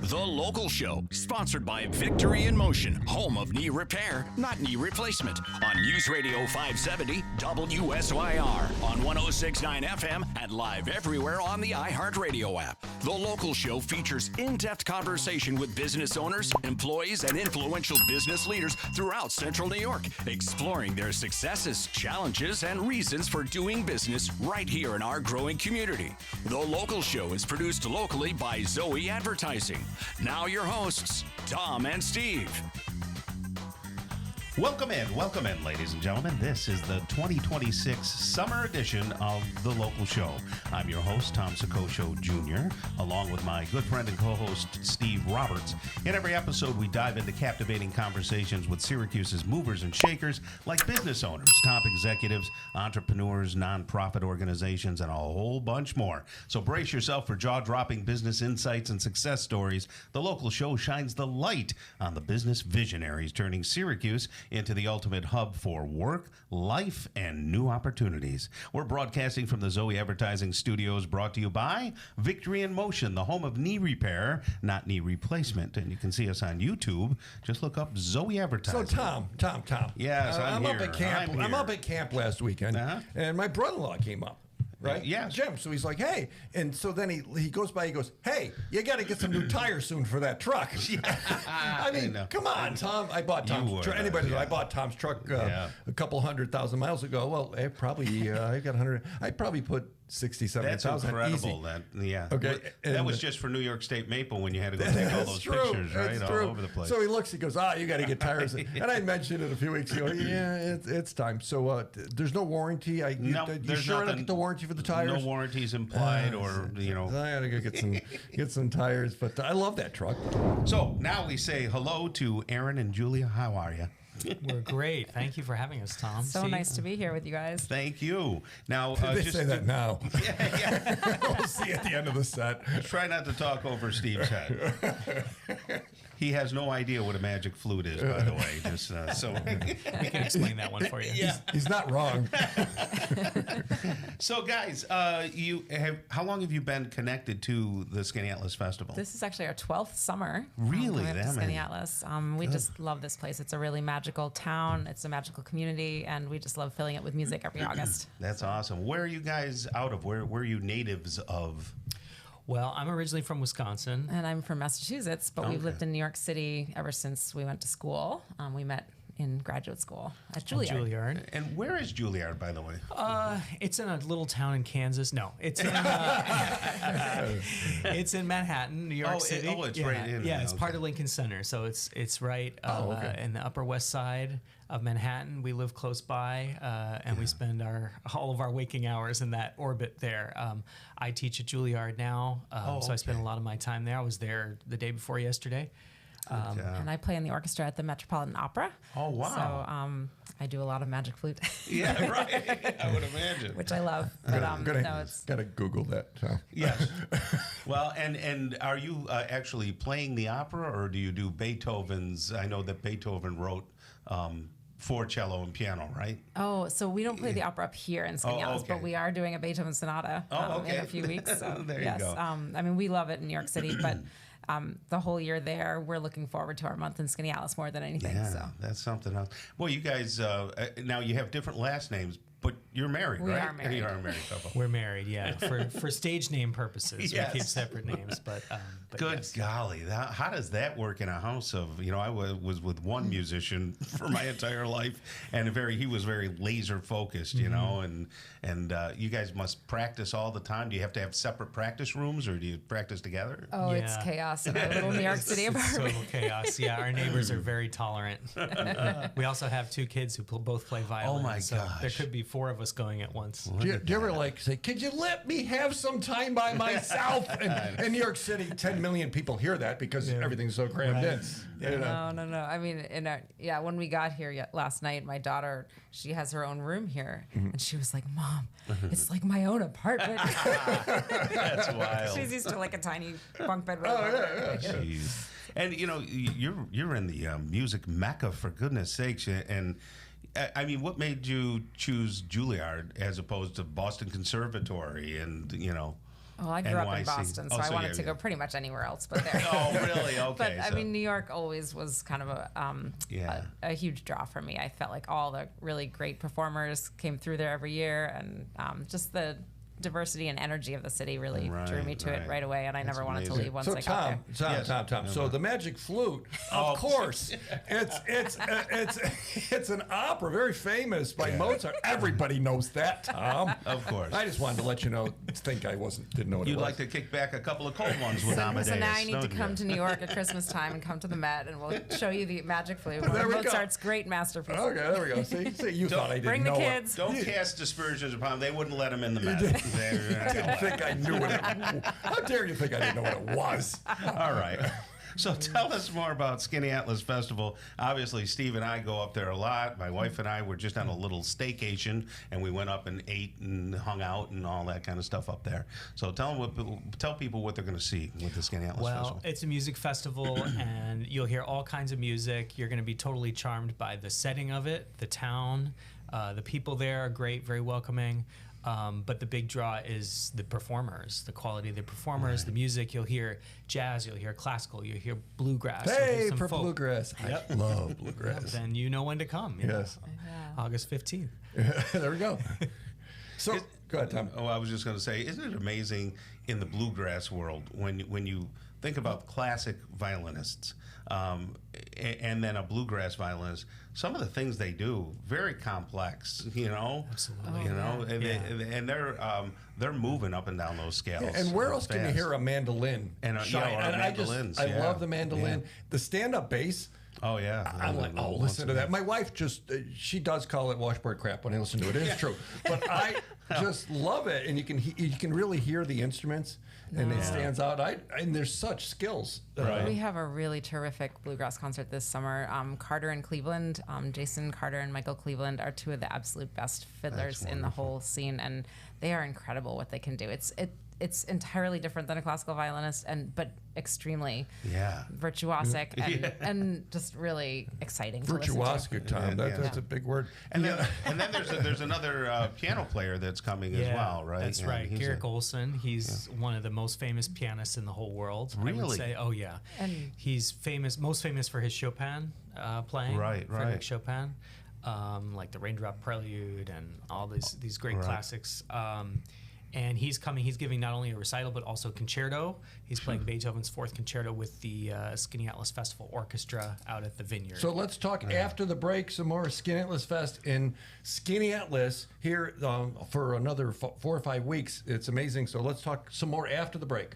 The Local Show, sponsored by Victory in Motion, home of knee repair, not knee replacement, on News Radio 570 WSYR, on 106.9 FM, and live everywhere on the iHeartRadio app. The Local Show features in-depth conversation with business owners, employees, and influential business leaders throughout Central New York, exploring their successes, challenges, and reasons for doing business right here in our growing community. The Local Show is produced locally by Zoe Advertising. Now your hosts, Tom and Steve. Welcome in, ladies and gentlemen. This is the 2026 summer edition of The Local Show. I'm your host, Tom Sakosho Jr., along with my good friend and co-host, Steve Roberts. In every episode, we dive into captivating conversations with Syracuse's movers and shakers, like business owners, top executives, entrepreneurs, nonprofit organizations, and a whole bunch more. So brace yourself for jaw-dropping business insights and success stories. The Local Show shines the light on the business visionaries, turning Syracuse into the ultimate hub for work, life, and new opportunities. We're broadcasting from the Zoe Advertising Studios, brought to you by Victory in Motion, the home of knee repair, not knee replacement. And you can see us on YouTube. Just look up Zoe Advertising. So Tom. Yes, I'm here. Up at camp. I'm up at camp last weekend, and my brother-in-law came up. Right? Yes. Jim. So he's like, hey. And so then he goes by, he goes, hey, you got to get some new tires soon for that truck. I mean, come on, Tom. I bought Tom's truck. Anybody know, I bought Tom's truck a couple 100,000 miles ago. Well, I got 100. I probably put 60, 70,000. That's incredible. Okay. That was just for New York State Maple when you had to go take all those pictures, right? All over the place. So he looks, he goes, you got to get tires. And I mentioned it a few weeks ago. Yeah, it's time. So there's no warranty. You sure I don't get the warranty for the tires? No warranties implied, or I gotta go get some tires. But I love that truck. So now we say hello to Aaron and Julia. How are you? We're great. Thank you for having us, Tom. So nice to be here with you guys. Thank you. Now, they just say that now. Yeah. We'll see at the end of the set. Try not to talk over Steve's head. He has no idea what a magic flute is, by the way. Just so we can explain that one for you. Yeah. He's not wrong. So, guys, how long have you been connected to the Skaneateles Festival? This is actually our 12th summer. Really? Coming up to Skaneateles. We just love this place. It's a really magical town. It's a magical community, and we just love filling it with music every August. That's awesome. Where are you guys out of? Where are you natives of? Well, I'm originally from Wisconsin. And I'm from Massachusetts, but we've lived in New York City ever since we went to school. We met in graduate school at Juilliard. And where is Juilliard, by the way? It's in a little town in Kansas. No, it's in it's in Manhattan, New York City. It's right in. Yeah, it's part of Lincoln Center, so it's right in the Upper West Side of Manhattan. We live close by, and we spend all of our waking hours in that orbit there. I teach at Juilliard now, so I spend a lot of my time there. I was there the day before yesterday. And I play in the orchestra at the Metropolitan Opera. Oh, wow. So I do a lot of magic flute. Yeah, right. I would imagine. Which I love. Gotta Google that. Yes. Well, and are you actually playing the opera, or do you do Beethoven's? I know that Beethoven wrote for cello and piano, right? Oh, so we don't play the opera up here in Skaneateles, but we are doing a Beethoven sonata in a few weeks. So there you go. I mean, we love it in New York City, but the whole year there, we're looking forward to our month in Skaneateles more than anything. Yeah, so that's something else. Well, you guys, now you have different last names, but you're married, right? We are married. You are a married couple. We're married, yeah. For stage name purposes, yes. We keep separate names, but good yes. golly, how does that work in a house of? I was with one musician for my entire life, and he was very laser focused, and you guys must practice all the time. Do you have to have separate practice rooms, or do you practice together? Oh, yeah. It's chaos in our little New York City apartment. It's total chaos. Yeah, our neighbors are very tolerant. We also have two kids who both play violin. Oh my gosh! There could be 4 of us going at once. Do you ever say, could you let me have some time by myself? And in New York City, 10 million people hear that because everything's so crammed in. No. I mean, when we got here last night, my daughter, she has her own room here, and she was like, Mom, it's like my own apartment. That's wild. She's used to like a tiny bunk bed. Jeez. And you're in the music mecca, for goodness sakes, and I mean, what made you choose Juilliard as opposed to Boston Conservatory? And Well, I grew up in NYC. Boston, so I wanted to go pretty much anywhere else but there. Oh, really? Okay. But I mean, New York always was kind of a huge draw for me. I felt like all the really great performers came through there every year, and just the diversity and energy of the city really drew me to it right away, and I never wanted to leave once I got there. Tom. So the Magic Flute, of course, it's an opera, very famous by Mozart. Everybody knows that, Tom. Of course. I just wanted to let you know. Didn't know what You'd it was. You'd like to kick back a couple of cold ones with Amadeus. So now I need to come to New York at Christmas time and come to the Met, and we'll show you the Magic Flute, one of Mozart's great masterpieces. Okay, there we go. See, you thought I didn't Bring know the kids. Don't cast aspersions upon them. They wouldn't let him in the Met. I didn't think I knew what it was. How dare you think I didn't know what it was? All right. So tell us more about Skaneateles Festival. Obviously, Steve and I go up there a lot. My wife and I were just on a little staycation, and we went up and ate and hung out and all that kind of stuff up there. So tell people what they're going to see with the Skaneateles Festival. Well, it's a music festival, and you'll hear all kinds of music. You're going to be totally charmed by the setting of it, the town. The people there are great, very welcoming. But the big draw is the performers, the quality of the performers, the music. You'll hear jazz, you'll hear classical, you'll hear bluegrass. Hey, for bluegrass. I love bluegrass. Then you know when to come. Yes. August 15th. There we go. So, go ahead, Tom. Oh, I was just going to say, isn't it amazing in the bluegrass world when you think about classic violinists and then a bluegrass violinist, some of the things they do, very complex, Absolutely. And they're moving up and down those scales. And where else can you hear a mandolin? And mandolins. I love the mandolin. Yeah. The stand-up bass. Oh yeah, I'm like, listen to that. My wife she does call it washboard crap when I listen to it. It's true, but I just love it, and you can really hear the instruments, and it stands out. And there's such skills. We have a really terrific bluegrass concert this summer. Carter and Cleveland, Jason Carter and Michael Cleveland are two of the absolute best fiddlers in the whole scene, and they are incredible what they can do. It's entirely different than a classical violinist, but extremely virtuosic and just really exciting. Virtuosic, Tom. That's a big word. And then there's another piano player that's coming as well, right? That's right. Garrick Olson. He's one of the most famous pianists in the whole world. Really? I would say. Oh yeah. And he's most famous for his Chopin playing. Right. Frédéric Chopin, like the Raindrop Prelude and all these great classics. And he's giving not only a recital, but also concerto. He's playing Beethoven's Fourth Concerto with the Skaneateles Festival Orchestra out at the Vineyard. So let's talk after the break some more Skaneateles Fest in Skaneateles here for another 4 or 5 weeks. It's amazing. So let's talk some more after the break.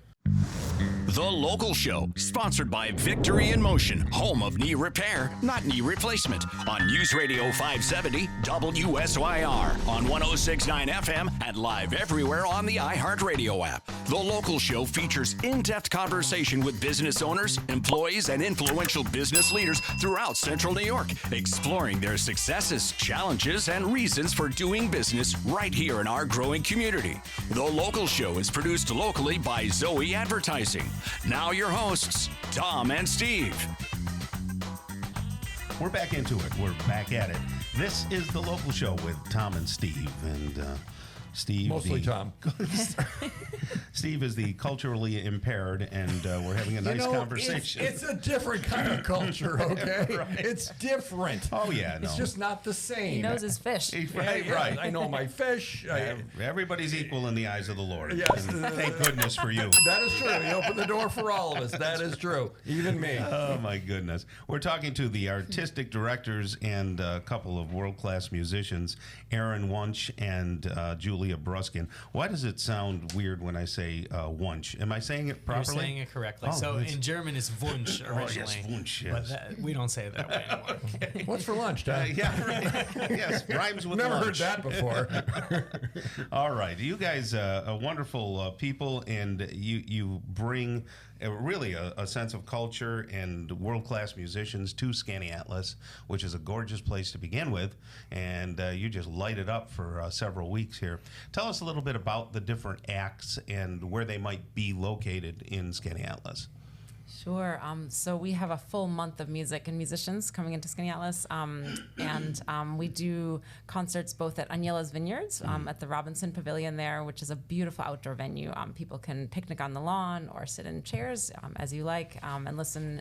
The Local Show, sponsored by Victory in Motion, home of knee repair, not knee replacement, on News Radio 570 WSYR, on 106.9 FM, and live everywhere on the iHeartRadio app. The Local Show features in-depth conversation with business owners, employees, and influential business leaders throughout Central New York, exploring their successes, challenges, and reasons for doing business right here in our growing community. The Local Show is produced locally by Zoe Advertising. Now your hosts, Tom and Steve. We're back into it. We're back at it. This is The Local Show with Tom and Steve. And Steve... Mostly Tom. Steve is the culturally impaired, and we're having a nice conversation. It's a different kind of culture, okay? Right. It's different. Oh, yeah, no. It's just not the same. He knows his fish. Right. I know my fish. Everybody's equal in the eyes of the Lord. Yes. And thank goodness for you. That is true. He opened the door for all of us. That is true. Even me. Oh, my goodness. We're talking to the artistic directors and a couple of world-class musicians, Aaron Wunsch and Julia Bruskin. Why does it sound weird when I say Wunsch? Am I saying it properly? You're saying it correctly. Oh, so in German, it's Wunsch originally. Yes, Wunsch, yes. But we don't say it that way anymore. Okay. What's for lunch, Tom? Yeah, right. Yes, rhymes with Never lunch. heard that before. All right. You guys are wonderful people, and you bring really a sense of culture and world-class musicians to Skaneateles, which is a gorgeous place to begin with, and you just light it up for several weeks here. Tell us a little bit about the different acts and where they might be located in Skaneateles. Sure. So we have a full month of music and musicians coming into Skaneateles, and we do concerts both at Agnela's Vineyards, at the Robinson Pavilion there, which is a beautiful outdoor venue. People can picnic on the lawn or sit in chairs as you like, and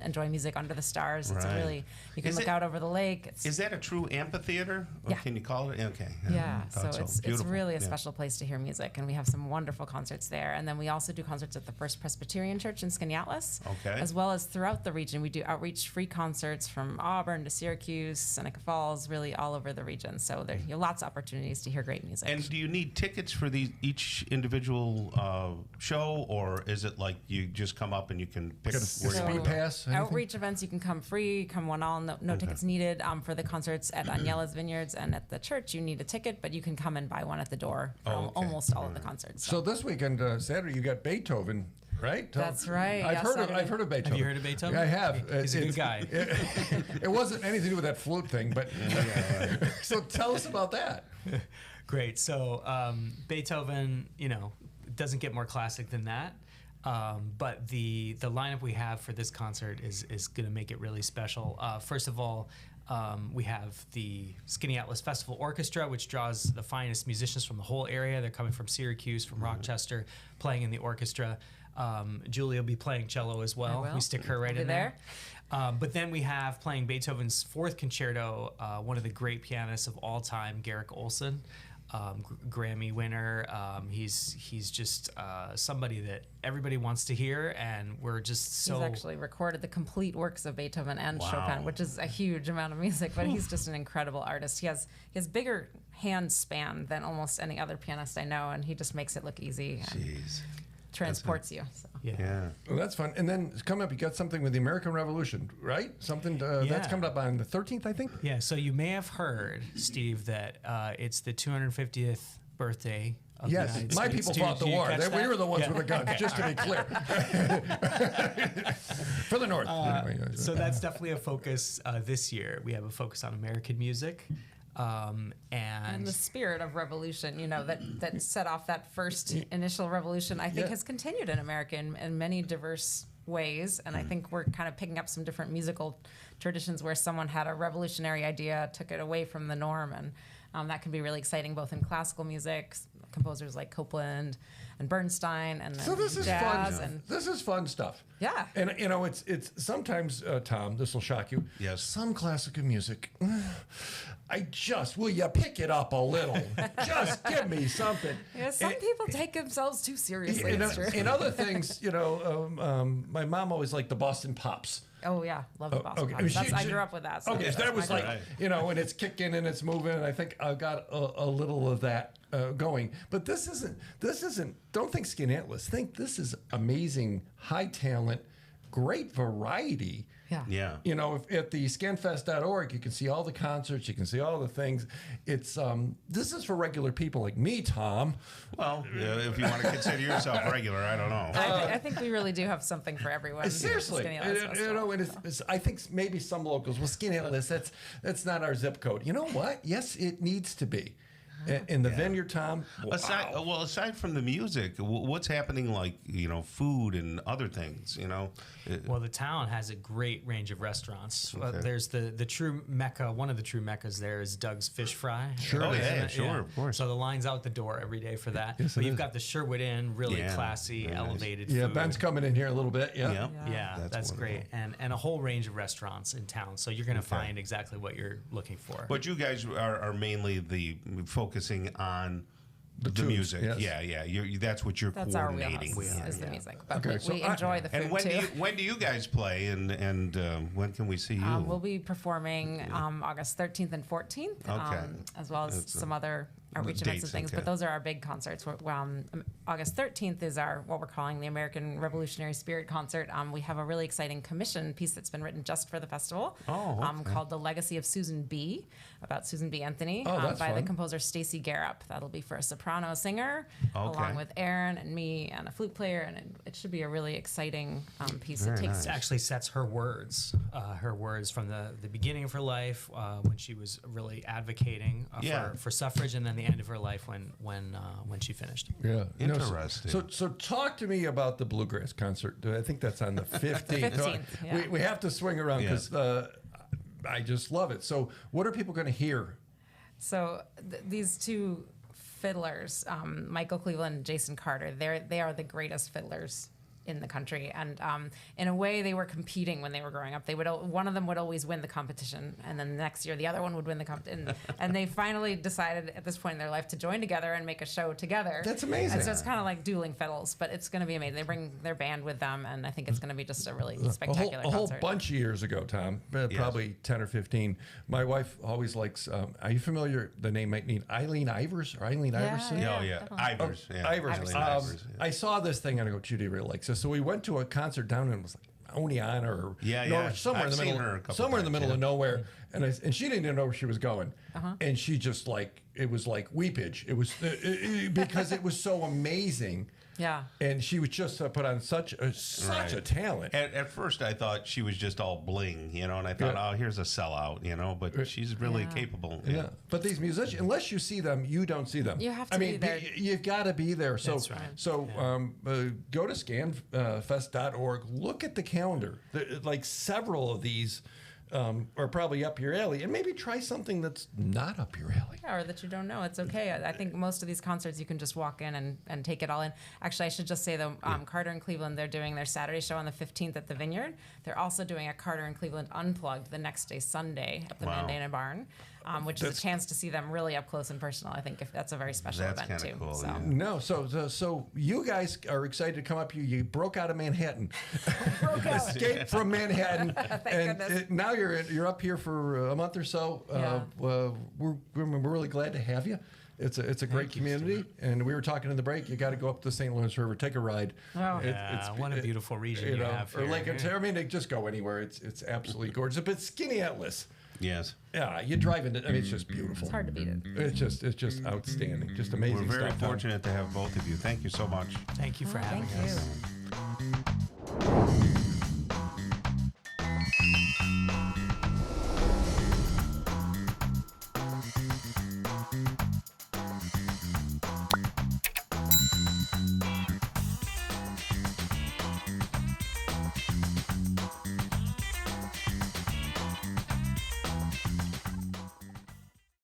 enjoy music under the stars. It's really, you can look out over the lake. Is that a true amphitheater? Or can you call it? Okay. Yeah. So it's really a special place to hear music, and we have some wonderful concerts there. And then we also do concerts at the First Presbyterian Church in Skaneateles. Okay. As well as throughout the region. We do outreach free concerts from Auburn to Syracuse, Seneca Falls, really all over the region. So there are lots of opportunities to hear great music. And do you need tickets for each individual show, or is it like you just come up and you can pick a speed pass? Anything? Outreach events, you can come free, come one all, no tickets needed. For the concerts at Agnela's Vineyards and at the church, you need a ticket, but you can come and buy one at the door for almost all of the concerts. So this weekend, Saturday, you got Beethoven. Right? That's right. I've heard of Beethoven. Have you heard of Beethoven? I have. He's a good guy. It wasn't anything to do with that flute thing, but so tell us about that. Great. So Beethoven, doesn't get more classic than that. But the lineup we have for this concert is going to make it really special. First of all, we have the Skaneateles Festival Orchestra, which draws the finest musicians from the whole area. They're coming from Syracuse, from Rochester, playing in the orchestra. Julia will be playing cello as well. We stick her right in there. But then we have playing Beethoven's Fourth Concerto, one of the great pianists of all time, Garrick Olson, Grammy winner. He's just somebody that everybody wants to hear, and we're just so... He's actually recorded the complete works of Beethoven and Chopin, which is a huge amount of music, but he's just an incredible artist. He has bigger hand span than almost any other pianist I know, and he just makes it look easy. Jeez. Transports you. So. Yeah. Well, that's fun. And then coming up, you got something with the American Revolution, right? Something that's coming up on the 13th, I think? Yeah, so you may have heard, Steve, that it's the 250th birthday of the United States. My people fought the war. We were the ones with the guns, just to be clear. For the North. So that's definitely a focus this year. We have a focus on American music. And the spirit of revolution, that set off that first initial revolution, I think has continued in America in many diverse ways. And I think we're kind of picking up some different musical traditions where someone had a revolutionary idea, took it away from the norm. And that can be really exciting, both in classical music, composers like Copland and Bernstein, and so this is jazz. Fun. This is fun stuff. Yeah. And, it's sometimes, Tom, this will shock you. Yes. Some classical music, will you pick it up a little? Just give me something. Yeah, some people take themselves too seriously. In other things, my mom always liked the Boston Pops. Oh, yeah. Love the Boston Pops. I grew up with that. So okay, so that was like, and it's kicking and it's moving, and I think I got a little of that going. But this isn't, don't think Skaneateles. Think this is amazing, high talent, great variety. Yeah. If at the scanfest.org, you can see all the concerts, you can see all the things. It's this is for regular people like me, Tom. Well, if you want to consider yourself regular, I don't know. I think we really do have something for everyone. Seriously, and I think maybe some locals, Skaneateles, that's not our zip code. You know what? Yes, it needs to be. In the vineyard, Tom. Wow. Aside from the music, what's happening, like food and other things? Well, the town has a great range of restaurants. There's the true mecca. One of the true meccas there is Doug's Fish Fry. Sure, sure, of course. So the line's out the door every day for that. Yes, but you've got the Sherwood Inn, really classy, elevated food. Yeah, Ben's coming in here a little bit. Yeah, that's great, and a whole range of restaurants in town. So you're going to find exactly what you're looking for. But you guys are mainly focusing on the music. Yes. Yeah. That's what you're coordinating. That's our wheelhouse, is the music. But we enjoy the food, and too. When do you guys play, and when can we see you? We'll be performing August 13th and 14th, as well as some other outreach events and things. But those are our big concerts. August 13th is what we're calling the American Revolutionary Spirit Concert. We have a really exciting commission piece that's been written just for the festival called The Legacy of Susan B., about Susan B. Anthony, by the composer Stacey Garup. That'll be for a soprano singer, along with Aaron and me and a flute player, and it should be a really exciting piece. It actually sets her words from the beginning of her life, when she was really advocating for suffrage, and then the end of her life when she finished. Yeah, interesting. So talk to me about the bluegrass concert. I think that's on the 15th. 15th, yeah. We have to swing around because I just love it. So what are people going to hear? So these two fiddlers, Michael Cleveland and Jason Carter, they are the greatest fiddlers in the country, and in a way they were competing when they were growing up. One of them would always win the competition, and then the next year the other one would win the competition, and they finally decided at this point in their life to join together and make a show together. That's amazing. And so it's kind of like dueling fiddles, but it's going to be amazing. They bring their band with them, and I think it's going to be just a really spectacular a whole concert. bunch of years ago, Tom, probably 10 or 15. My wife always likes. Are you familiar? The name might mean Eileen Ivers or Eileen Iverson. Oh yeah, Ivers. Ivers. I saw this thing and I go, Judy really likes this. So we went to a concert down in, it was like Oneonta or Norwich, somewhere in the middle of nowhere, and she didn't even know where she was going, and she just like it was like weepage. It was because it was so amazing. Yeah. And she was just put on such a talent. At first, I thought she was just all bling, and I thought, oh, here's a sellout, but she's really capable. Yeah. But these musicians, unless you see them, you don't see them. You have to be there. You've got to be there. So, That's right. So go to scanfest.org. Look at the calendar. Like several of these are probably up your alley, and maybe try something that's not up your alley. Yeah, or that you don't know. It's okay. I think most of these concerts you can just walk in and take it all in. Actually, I should just say though, Carter and Cleveland, they're doing their Saturday show on the 15th at the Vineyard. They're also doing a Carter and Cleveland Unplugged the next day, Sunday, at the Mandana Barn, which is a chance to see them really up close and personal. I think if that's a very special event too. Cool, so. yeah. No, so you guys are excited to come up here. You broke out of Manhattan, escaped from Manhattan, and now you're up here for a month or so. We're really glad to have you. It's a great community, and we were talking in the break. You got to go up the St. Lawrence River, take a ride. Oh. What a beautiful region you have here. Or Lake Ontario. I mean, just go anywhere. It's absolutely gorgeous. But Skaneateles. Yes. Yeah, you drive into. I mean, it's just beautiful. It's hard to beat it. It's just outstanding. Just amazing. We're very stuff. fortunate to have both of you. Thank you so much. Thank you for having Thank us. you.